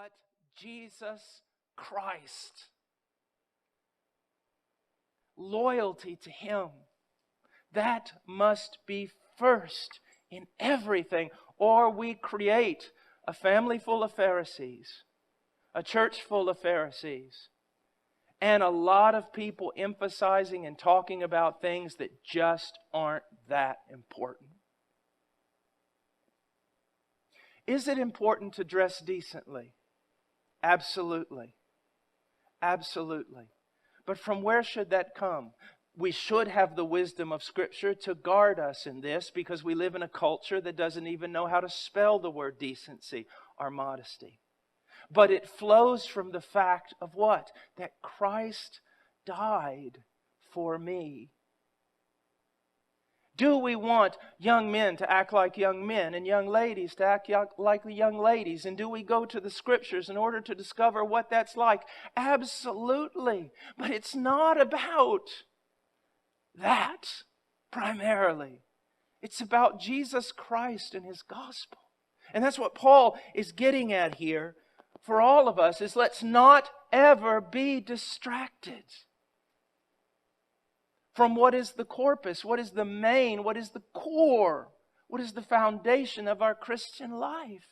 but Jesus Christ. Loyalty to Him. That must be first in everything, or we create a family full of Pharisees, a church full of Pharisees, and a lot of people emphasizing and talking about things that just aren't that important. Is it important to dress decently? Absolutely. Absolutely. But from where should that come? We should have the wisdom of Scripture to guard us in this, because we live in a culture that doesn't even know how to spell the word decency or modesty. But it flows from the fact of what? That Christ died for me. Do we want young men to act like young men and young ladies to act like young ladies? And do we go to the Scriptures in order to discover what that's like? Absolutely. But it's not about that primarily. It's about Jesus Christ and His gospel. And that's what Paul is getting at here for all of us, is let's not ever be distracted from what is the corpus, what is the main, what is the core, what is the foundation of our Christian life.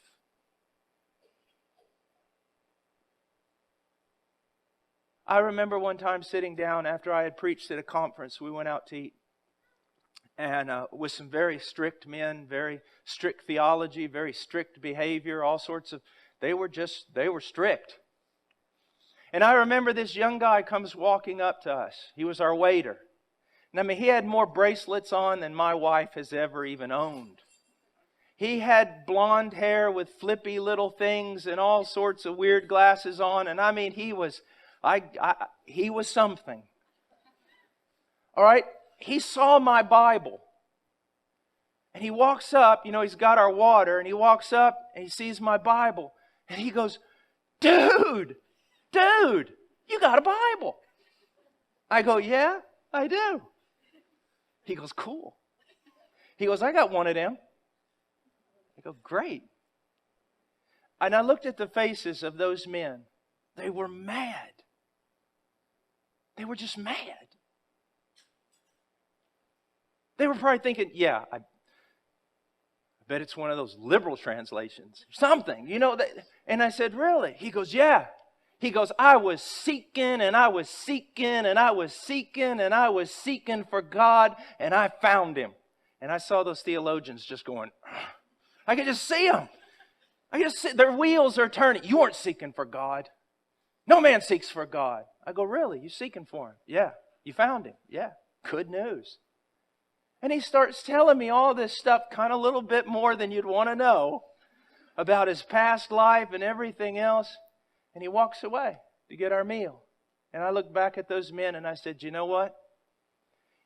I remember one time sitting down after I had preached at a conference. We went out to eat, and with some very strict men, very strict theology, very strict behavior, all sorts of, they were strict. And I remember this young guy comes walking up to us. He was our waiter. And I mean, he had more bracelets on than my wife has ever even owned. He had blonde hair with flippy little things and all sorts of weird glasses on. And I mean, he was something. All right? He saw my Bible. And he walks up, he's got our water, and he walks up and he sees my Bible. And he goes, dude, you got a Bible. I go, yeah, I do. He goes, cool. He goes, I got one of them. I go, great. And I looked at the faces of those men. They were mad. They were just mad. They were probably thinking, yeah, I bet it's one of those liberal translations. Something, And I said, really? He goes, yeah. He goes, I was seeking and I was seeking and I was seeking and I was seeking for God, and I found Him. And I saw those theologians just going, I could just see them. I could just see their wheels are turning. You weren't seeking for God. No man seeks for God. I go, really? You seeking for Him? Yeah. You found Him? Yeah. Good news. And he starts telling me all this stuff, kind of a little bit more than you'd want to know, about his past life and everything else. And he walks away to get our meal. And I looked back at those men and I said, you know what?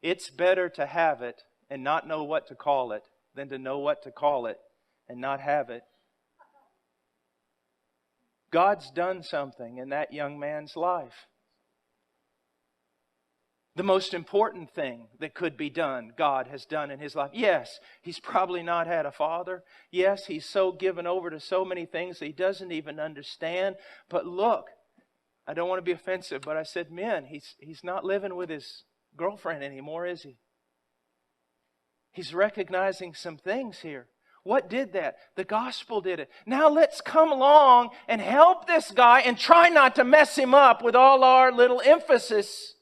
It's better to have it and not know what to call it than to know what to call it and not have it. God's done something in that young man's life. The most important thing that could be done, God has done in his life. Yes, he's probably not had a father. Yes, he's so given over to so many things that he doesn't even understand. But look, I don't want to be offensive, but I said, men, he's not living with his girlfriend anymore, is he? He's recognizing some things here. What did that? The gospel did it. Now let's come along and help this guy and try not to mess him up with all our little emphasis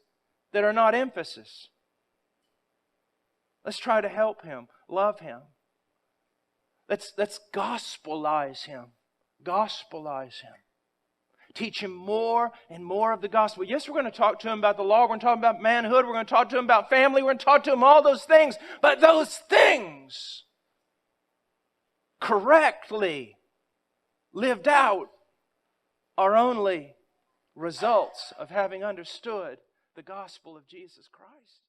that are not emphasis. Let's try to help him, love him. Let's gospelize him. Gospelize him. Teach him more and more of the gospel. Yes, we're going to talk to him about the law. We're going to talk about manhood. We're going to talk to him about family. We're going to talk to him all those things. But those things, correctly lived out, are only results of having understood the gospel of Jesus Christ.